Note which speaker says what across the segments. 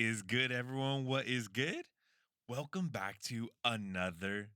Speaker 1: is good, everyone? What is good? Welcome back to another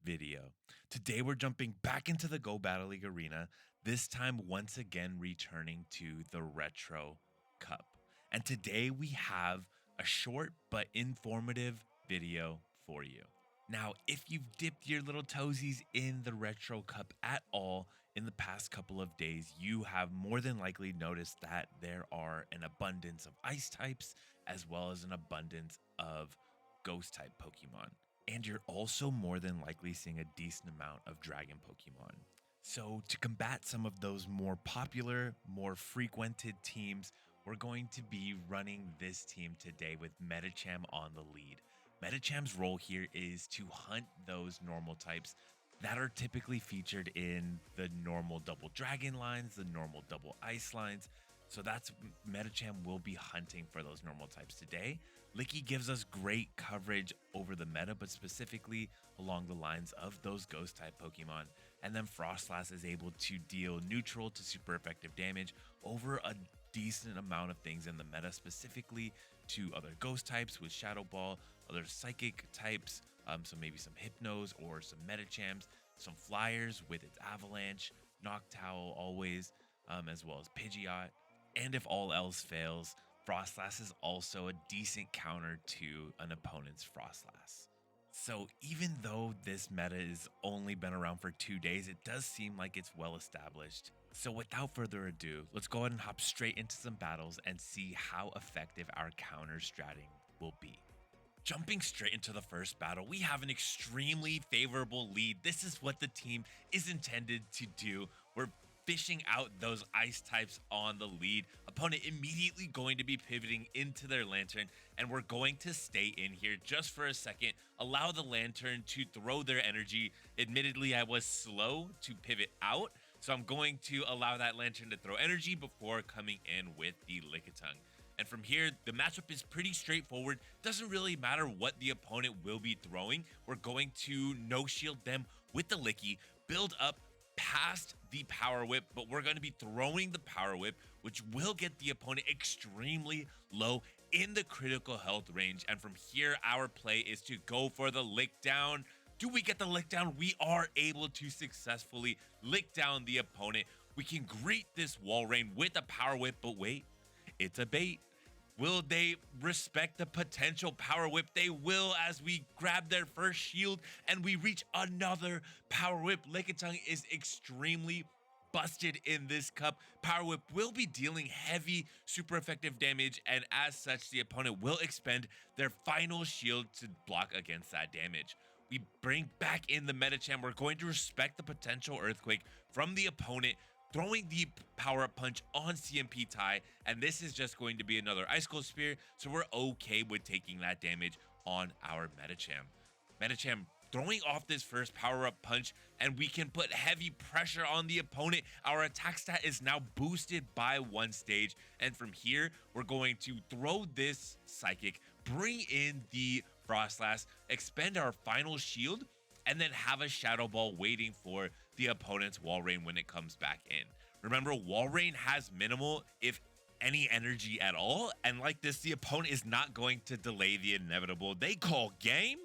Speaker 1: video. Today, we're jumping back into the Go Battle League arena, this time once again returning to the Retro Cup. And today, we have a short but informative video for you. Now, if you've dipped your little toesies in the Retro Cup at all in the past couple of days, you have more than likely noticed that there are an abundance of ice types as well as an abundance of ghost type Pokemon. And you're also more than likely seeing a decent amount of dragon Pokemon. So to combat some of those more popular, more frequented teams, we're going to be running this team today with Metacham on the lead. Metacham's role here is to hunt those normal types that are typically featured in the normal double dragon lines, the normal double ice lines. So that's Metacham will be hunting for those normal types today. Licky gives us great coverage over the meta, but specifically along the lines of those ghost type Pokemon. And then Froslass is able to deal neutral to super effective damage over a decent amount of things in the meta, specifically to other ghost types with Shadow Ball, other psychic types, so maybe some Hypnos or some Metachams, some Flyers with its Avalanche, Noctowl always, as well as Pidgeot. And if all else fails, Froslass is also a decent counter to an opponent's Froslass. So even though this meta has only been around for 2 days, it does seem like it's well established. So without further ado, let's go ahead and hop straight into some battles and see how effective our counter stratting will be. Jumping straight into the first battle, we have an extremely favorable lead. This is what the team is intended to do. We're fishing out those ice types on the lead. Opponent immediately going to be pivoting into their lantern, and we're going to stay in here just for a second, allow the lantern to throw their energy. Admittedly, I was slow to pivot out, so I'm going to allow that lantern to throw energy before coming in with the Lickitung. And from here, the matchup is pretty straightforward. Doesn't really matter what the opponent will be throwing. We're going to no shield them with the Licky, build up past the Power Whip, but we're going to be throwing the Power Whip, which will get the opponent extremely low in the critical health range. And from here, our play is to go for the lick down. Do we get the lick down? We are able to successfully lick down the opponent. We can greet this wall rain with a Power Whip, but wait, it's a bait. Will they respect the potential Power Whip? They will, as we grab their first shield and we reach another Power Whip. Lickitung is extremely busted in this cup. Power Whip will be dealing heavy, super effective damage, and as such, the opponent will expend their final shield to block against that damage. We bring back in the Metacham. We're going to respect the potential Earthquake from the opponent, throwing the power-up punch on CMP Tai, and this is just going to be another Icicle Spear, so we're okay with taking that damage on our Metacham. Metacham throwing off this first power-up punch, and we can put heavy pressure on the opponent. Our attack stat is now boosted by 1 stage, and from here, we're going to throw this Psychic, bring in the Froslass, expend our final shield, and then have a Shadow Ball waiting for the opponent's Wall Rain when it comes back in. Remember, Wall Rain has minimal, if any, energy at all, and like this, the opponent is not going to delay the inevitable. They call game.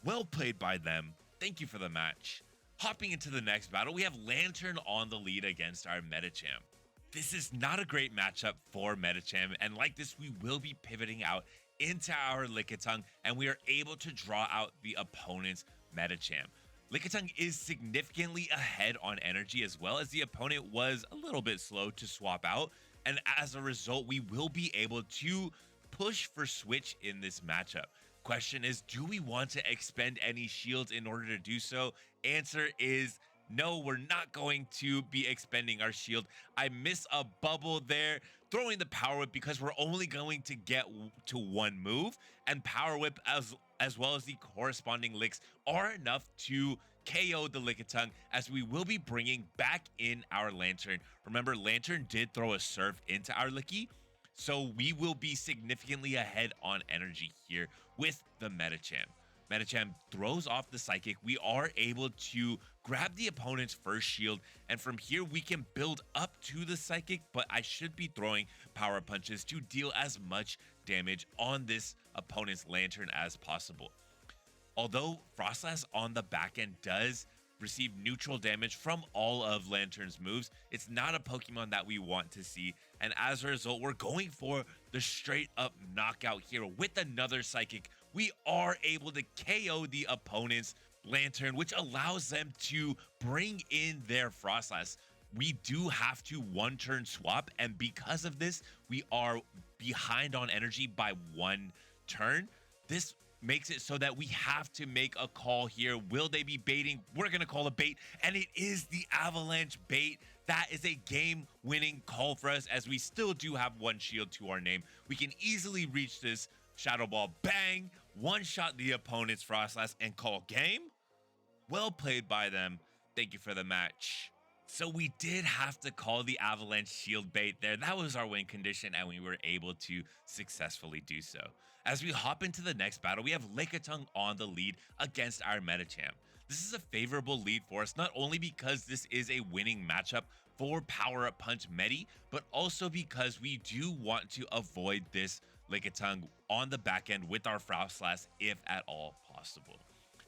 Speaker 1: Well played by them. Thank you for the match. Hopping into the next battle, we have Lantern on the lead against our Metacham. This is not a great matchup for Metacham, and like this, we will be pivoting out into our Lickitung, and we are able to draw out the opponent's Metacham. Lickitung is significantly ahead on energy, as well as the opponent was a little bit slow to swap out, and as a result, we will be able to push for switch in this matchup. Question is, do we want to expend any shields in order to do so? Answer is no, we're not going to be expending our shield. I miss a bubble there, throwing the Power Whip because we're only going to get to 1 move, and Power Whip as well as the corresponding licks are enough to KO the Lickitung, as we will be bringing back in our Lantern. Remember, Lantern did throw a Surf into our Licky, so we will be significantly ahead on energy here with the Metacham. Metacham throws off the Psychic. We are able to grab the opponent's first shield, and from here we can build up to the Psychic, but I should be throwing Power Punches to deal as much damage on this opponent's Lantern as possible. Although Froslass on the back end does receive neutral damage from all of Lantern's moves, it's not a Pokemon that we want to see. And as a result, we're going for the straight up knockout here with another Psychic. We are able to KO the opponent's Lantern, which allows them to bring in their Froslass. We do have to one turn swap, and because of this, we are behind on energy by one turn. This makes it so that we have to make a call here. Will they be baiting? We're going to call a bait, and it is the Avalanche bait. That is a game-winning call for us, as we still do have one shield to our name. We can easily reach this Shadow Ball. Bang! One-shot the opponent's Froslass and call game. Well played by them. Thank you for the match. So we did have to call the Avalanche shield bait there. That was our win condition, and we were able to successfully do so. As we hop into the next battle, we have Lickitung on the lead against our Metacham. This is a favorable lead for us, not only because this is a winning matchup for Power Up Punch Medi, but also because we do want to avoid this Lickitung on the back end with our Froslass if at all possible.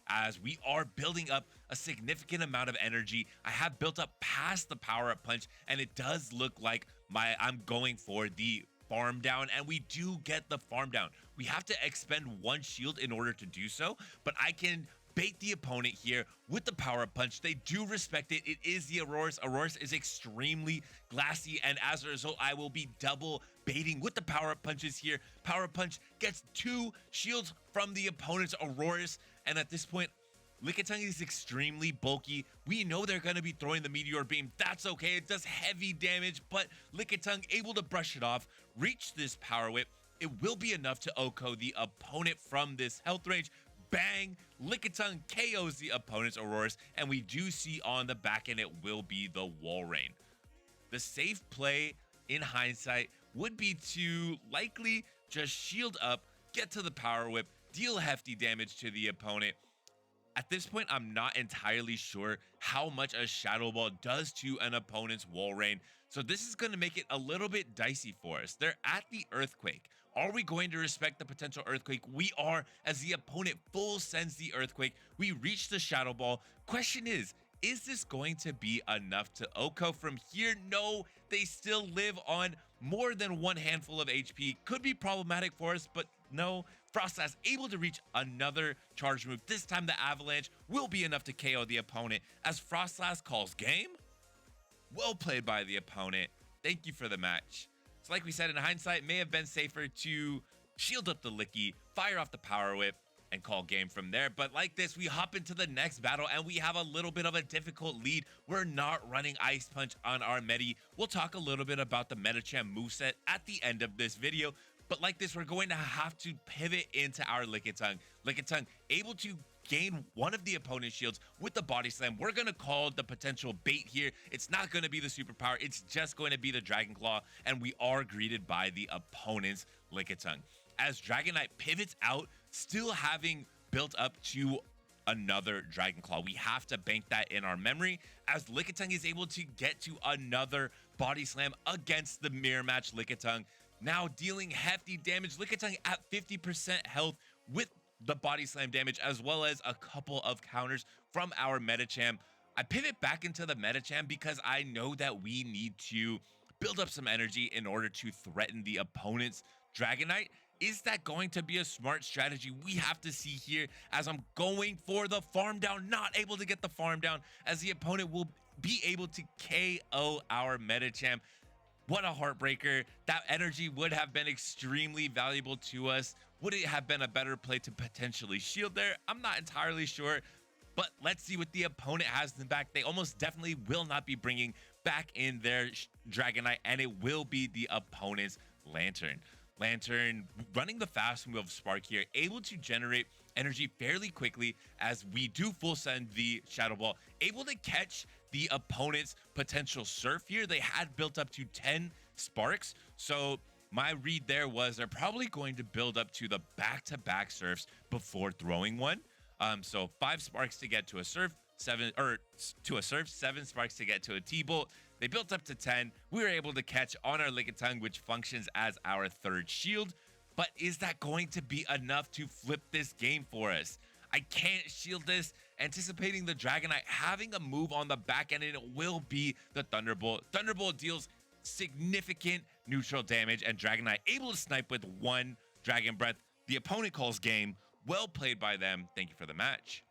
Speaker 1: As we are building up a significant amount of energy, I have built up past the Power Up Punch, and it does look like I'm going for the farm down, and we do get the farm down. We have to expend one shield in order to do so, but I can bait the opponent here with the Power Up Punch. They do respect it. It is the Auroras. Auroras is extremely glassy, and as a result, I will be double baiting with the Power Up Punches here. Power Up Punch gets 2 shields from the opponent's Auroras, and at this point, Lickitung is extremely bulky. We know they're going to be throwing the Meteor Beam. That's okay. It does heavy damage, but Lickitung able to brush it off, reach this Power Whip. It will be enough to OHKO the opponent from this health range. Bang! Lickitung KOs the opponent's Auroras, and we do see on the back end it will be the Wall Rain. The safe play in hindsight would be to likely just shield up, get to the Power Whip, deal hefty damage to the opponent. At this point, I'm not entirely sure how much a Shadow Ball does to an opponent's Wall Rain, so this is going to make it a little bit dicey for us. They're at the Earthquake. Are we going to respect the potential Earthquake? We are, as the opponent full sends the Earthquake. We reach the Shadow Ball. Question is this going to be enough to OHKO from here? No, they still live on more than one handful of HP. Could be problematic for us, but no. Froslass able to reach another charge move. This time the Avalanche will be enough to KO the opponent as Froslass calls game. Well played by the opponent. Thank you for the match. So like we said, in hindsight, it may have been safer to shield up the Licky, fire off the Power Whip, and call game from there. But like this, we hop into the next battle, and we have a little bit of a difficult lead. We're not running Ice Punch on our Medi. We'll talk a little bit about the Metacham moveset at the end of this video. But like this, we're going to have to pivot into our Lickitung. Lickitung able to gain one of the opponent's shields with the Body Slam. We're going to call the potential bait here. It's not going to be the superpower. It's just going to be the Dragon Claw, and we are greeted by the opponent's Lickitung. As Dragonite pivots out, still having built up to another Dragon Claw. We have to bank that in our memory, as Lickitung is able to get to another Body Slam against the Mirror Match Lickitung. Now dealing hefty damage. Lickitung at 50% health with the Body Slam damage, as well as a couple of counters from our Metacham. I pivot back into the Metacham because I know that we need to build up some energy in order to threaten the opponent's Dragonite. Is that going to be a smart strategy? We have to see here, as I'm going for the farm down, not able to get the farm down, as the opponent will be able to KO our Metacham. What a heartbreaker. That energy would have been extremely valuable to us. Would it have been a better play to potentially shield there? I'm not entirely sure, but let's see what the opponent has in the back. They almost definitely will not be bringing back in their Dragonite, and it will be the opponent's Lantern. Lantern running the fast move of Spark here, able to generate energy fairly quickly as we do full send the Shadow Ball, able to catch the opponent's potential Surf here. They had built up to 10 Sparks, so my read there was they're probably going to build up to the back-to-back Surfs before throwing one. So 5 Sparks to get to a Surf, 7 Sparks to get to a T-Bolt. They built up to 10. We were able to catch on our Lickitung, which functions as our third shield. But is that going to be enough to flip this game for us? I can't shield this, anticipating the Dragonite having a move on the back end, and it will be the Thunderbolt. Thunderbolt deals significant neutral damage, and Dragonite able to snipe with one Dragon Breath. The opponent calls game. Well played by them. Thank you for the match.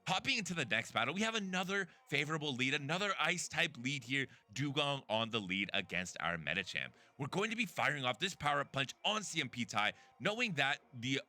Speaker 1: Hopping into the next battle, we have another favorable lead, another ice type lead here. Dugong on the lead against our Metacham. We're going to be firing off this power-up punch on CMP tie, knowing that the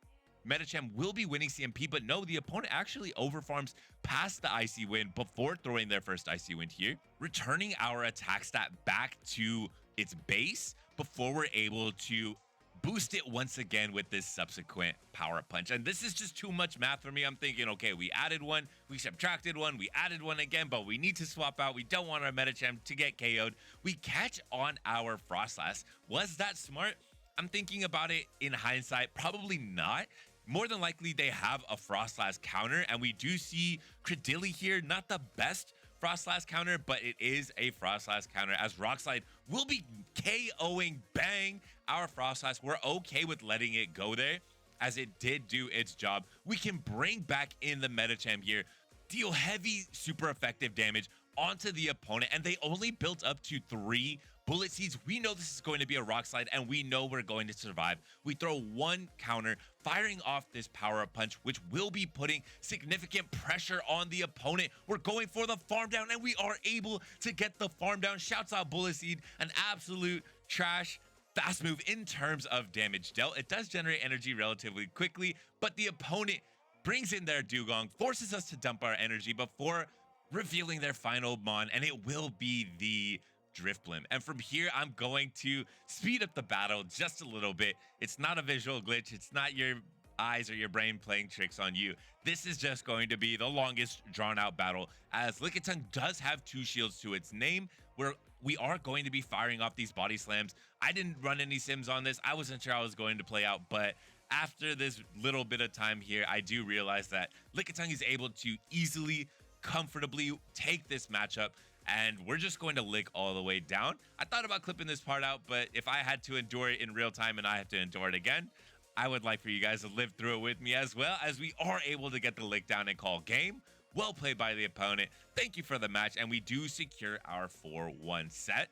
Speaker 1: Metacham will be winning CMP, but no, the opponent actually overfarms past the Icy Wind before throwing their first Icy Wind here, returning our attack stat back to its base before we're able to boost it once again with this subsequent power punch. And this is just too much math for me. I'm thinking, okay, we added one, we subtracted one, we added one again, but we need to swap out. We don't want our Metacham to get KO'd. We catch on our Froslass. Was that smart? I'm thinking about it in hindsight, probably not. More than likely, they have a Froslass counter, and we do see Credilli here, not the best Froslass counter, but it is a Froslass counter, as Rock Slide will be KOing bang our Froslass. We're okay with letting it go there, as it did do its job. We can bring back in the Metacham here, deal heavy, super effective damage onto the opponent, and they only built up to 3 bullet seeds. We know this is going to be a Rock Slide, and we know we're going to survive. We throw one counter, firing off this power-up punch, which will be putting significant pressure on the opponent. We're going for the farm down, and we are able to get the farm down. Shouts out Bullet Seed, an absolute trash fast move in terms of damage dealt. It does generate energy relatively quickly, but the opponent brings in their Dugong, forces us to dump our energy before revealing their final mon, and it will be the Drifblim. And from here, I'm going to speed up the battle just a little bit. It's not a visual glitch. It's not your eyes or your brain playing tricks on you. This is just going to be the longest drawn out battle, as Lickitung does have 2 shields to its name, where we are going to be firing off these body slams. I didn't run any sims on this. I wasn't sure how it was going to play out, but after this little bit of time here, I do realize that Lickitung is able to easily, comfortably take this matchup, and we're just going to lick all the way down. I thought about clipping this part out, but if I had to endure it in real time and I have to endure it again, I would like for you guys to live through it with me, as well as we are able to get the lick down and call game. Well played by the opponent. Thank you for the match, and we do secure our 4-1 set.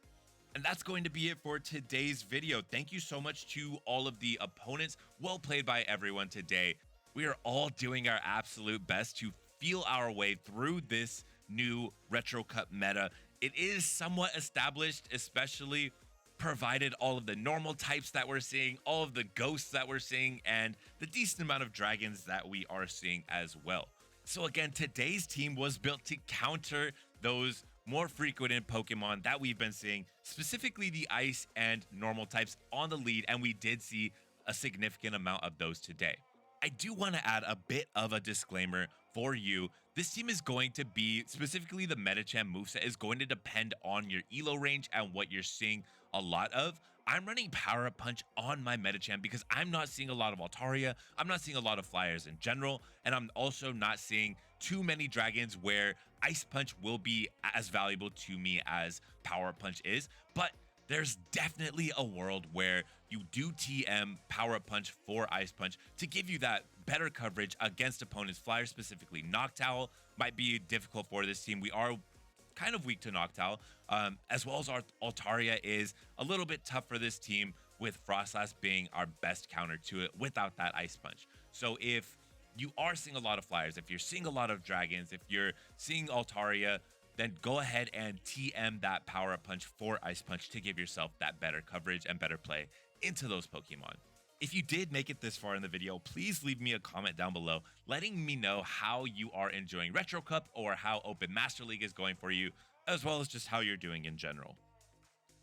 Speaker 1: And that's going to be it for today's video. Thank you so much to all of the opponents. Well played by everyone today. We are all doing our absolute best to feel our way through this new Retro Cup meta. It is somewhat established, especially provided all of the normal types that we're seeing, all of the ghosts that we're seeing, and the decent amount of dragons that we are seeing as well. So again, today's team was built to counter those more frequent Pokemon that we've been seeing, specifically the ice and normal types on the lead, and we did see a significant amount of those today. I do want to add a bit of a disclaimer for you. This team is going to be, specifically the Metacham moveset, is going to depend on your elo range and what you're seeing a lot of. I'm running Power Up Punch on my Metacham because I'm not seeing a lot of Altaria, I'm not seeing a lot of flyers in general, and I'm also not seeing too many dragons where Ice Punch will be as valuable to me as Power Up Punch is. But there's definitely a world where you do TM Power Up Punch for Ice Punch to give you that better coverage against opponents. Flyers, specifically Noctowl, might be difficult for this team. We are kind of weak to Noctowl, as well as our Altaria is a little bit tough for this team, with Froslass being our best counter to it without that Ice Punch. So if you are seeing a lot of flyers, if you're seeing a lot of dragons, if you're seeing Altaria, then go ahead and TM that Power Up Punch for Ice Punch to give yourself that better coverage and better play into those Pokemon. If you did make it this far in the video, please leave me a comment down below letting me know how you are enjoying Retro Cup or how Open Master League is going for you, as well as just how you're doing in general.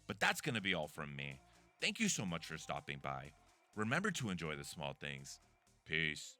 Speaker 1: But that's going to be all from me. Thank you so much for stopping by. Remember to enjoy the small things. Peace.